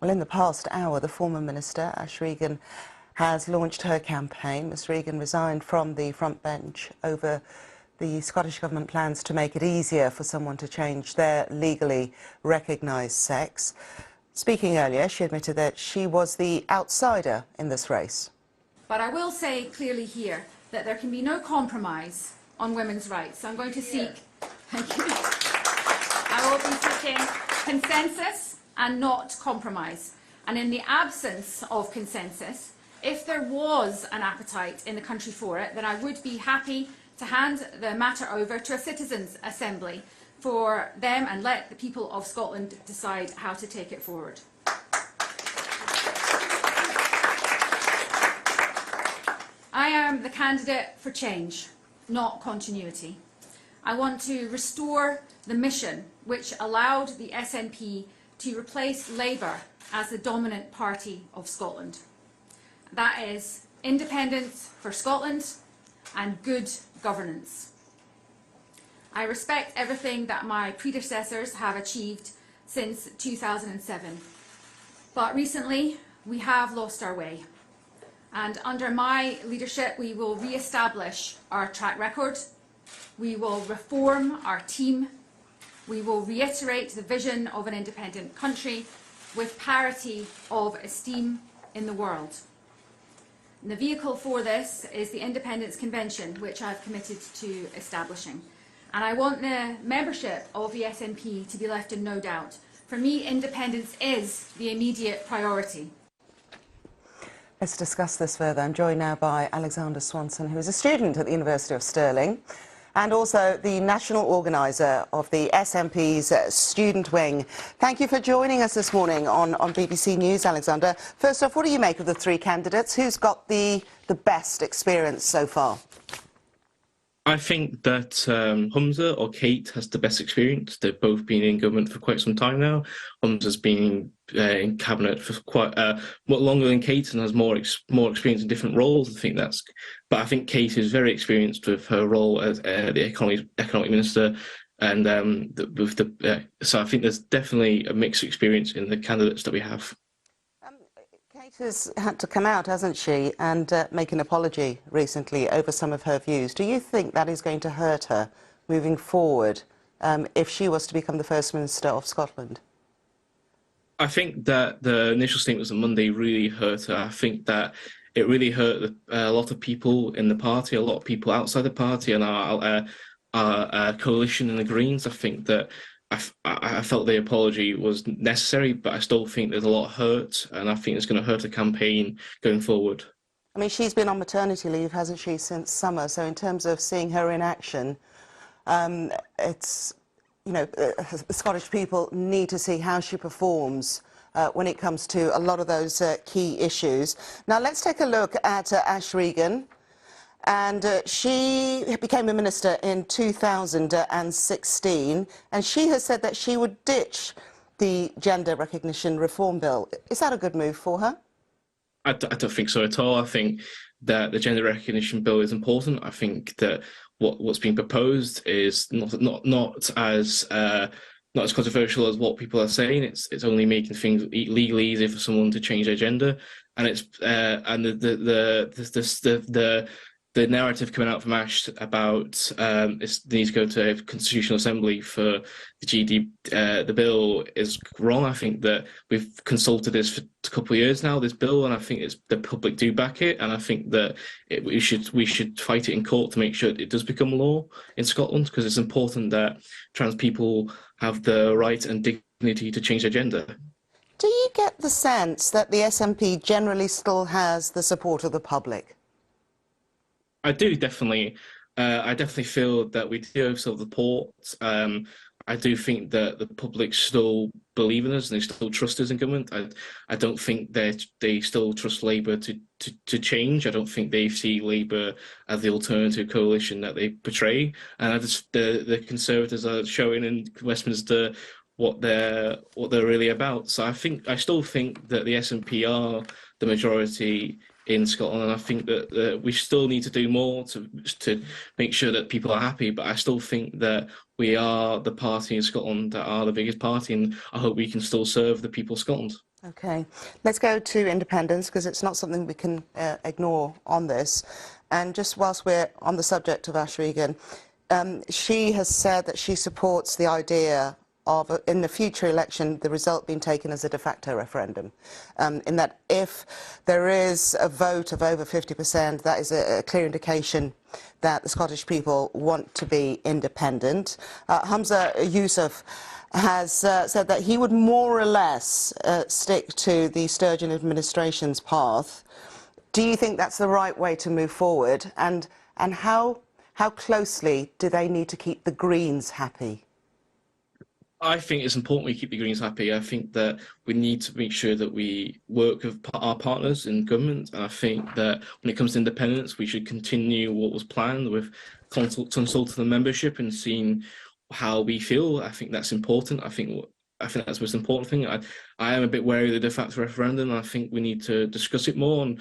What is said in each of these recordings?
Well, in the past hour, the former minister, Ash Regan, has launched her campaign. Ms Regan resigned from the front bench over the Scottish Government plans to make it easier for someone to change their legally recognised sex. Speaking earlier, she admitted that she was the outsider in this race. But I will say clearly here that there can be no compromise on women's rights. So I'm going to seek, thank you, I will be seeking consensus and not compromise. And in the absence of consensus, if there was an appetite in the country for it, then I would be happy to hand the matter over to a citizens' assembly for them and let the people of Scotland decide how to take it forward. I am the candidate for change, not continuity. I want to restore the mission which allowed the SNP to replace Labour as the dominant party of Scotland. That is independence for Scotland and good governance. I respect everything that my predecessors have achieved since 2007, but recently we have lost our way. And under my leadership, we will re-establish our track record, we will reform our team, we will reiterate the vision of an independent country with parity of esteem in the world. And the vehicle for this is the Independence Convention, which I've committed to establishing. And I want the membership of the SNP to be left in no doubt. For me, independence is the immediate priority. Let's discuss this further. I'm joined now by Alexander Swanson, who is a student at the University of Stirling and also the national organiser of the SNP's student wing. Thank you for joining us this morning on BBC News, Alexander. First off, what do you make of the three candidates? Who's got the best experience so far? I think that Humza or Kate has the best experience. They've both been in government for quite some time now. Humza's been in cabinet for quite much longer than Kate and has more experience in different roles. But I think Kate is very experienced with her role as the economic minister, and so I think there's definitely a mixed experience in the candidates that we have. Kate has had to come out, hasn't she, and make an apology recently over some of her views. Do you think that is going to hurt her moving forward if she was to become the First Minister of Scotland? I think that the initial statements on Monday really hurt her. I think that it really hurt a lot of people in the party, a lot of people outside the party and our coalition in the Greens. I think that I felt the apology was necessary, but I still think there's a lot of hurt, and I think it's going to hurt the campaign going forward. I mean, she's been on maternity leave, hasn't she, since summer? So in terms of seeing her in action, it's, you know, the Scottish people need to see how she performs when it comes to a lot of those key issues. Now, let's take a look at Ash Regan. And she became a minister in 2016, and she has said that she would ditch the gender recognition reform bill. Is that a good move for her? I don't think so at all. I think that the gender recognition bill is important. I think that what's being proposed is not as controversial as what people are saying. It's only making things legally easier for someone to change their gender, and it's and the narrative coming out from Ash about it needs to go to a constitutional assembly for the bill is wrong. I think that we've consulted this for a couple of years now, this bill, and I think the public do back it, and I think that we should fight it in court to make sure it does become law in Scotland, because it's important that trans people have the right and dignity to change their gender. Do you get the sense that the SNP generally still has the support of the public? I do, definitely. I definitely feel that we do have some support. I do think that the public still believe in us and they still trust us in government. I don't think they still trust Labour to change. I don't think they see Labour as the alternative coalition that they portray. And the Conservatives are showing in Westminster what they're really about. So I still think that the SNP are the majority in Scotland, and I think that we still need to do more to make sure that people are happy. But I still think that we are the party in Scotland that are the biggest party, and I hope we can still serve the people of Scotland. Okay, let's go to independence, because it's not something we can ignore on this. And just whilst we're on the subject of Ash Regan, she has said that she supports the idea of, in the future election, the result being taken as a de facto referendum. In that if there is a vote of over 50%, that is a clear indication that the Scottish people want to be independent. Hamza Yousaf has said that he would more or less stick to the Sturgeon administration's path. Do you think that's the right way to move forward? And how closely do they need to keep the Greens happy? I think it's important we keep the Greens happy. I think that we need to make sure that we work with our partners in government. And I think that when it comes to independence, we should continue what was planned with consulting the membership and seeing how we feel. I think that's important. I think that's the most important thing. I am a bit wary of the de facto referendum. I think we need to discuss it more and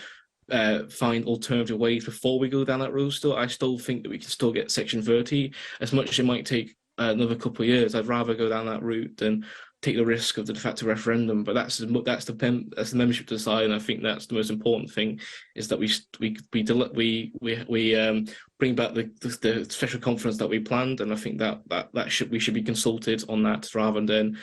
find alternative ways before we go down that road. I still think that we can still get Section 30, as much as it might take another couple of years. I'd rather go down that route than take the risk of the de facto referendum. But that's the membership to decide, and I think that's the most important thing, is that we bring back the special conference that we planned, and I think that we should be consulted on that rather than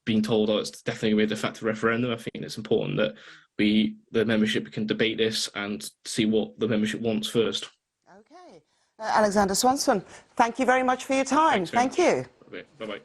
being told, oh, it's definitely going to be a de facto referendum. I think it's important that the membership can debate this and see what the membership wants first. Okay. Alexander Swanson, thank you very much for your time. Thank you. Bye-bye.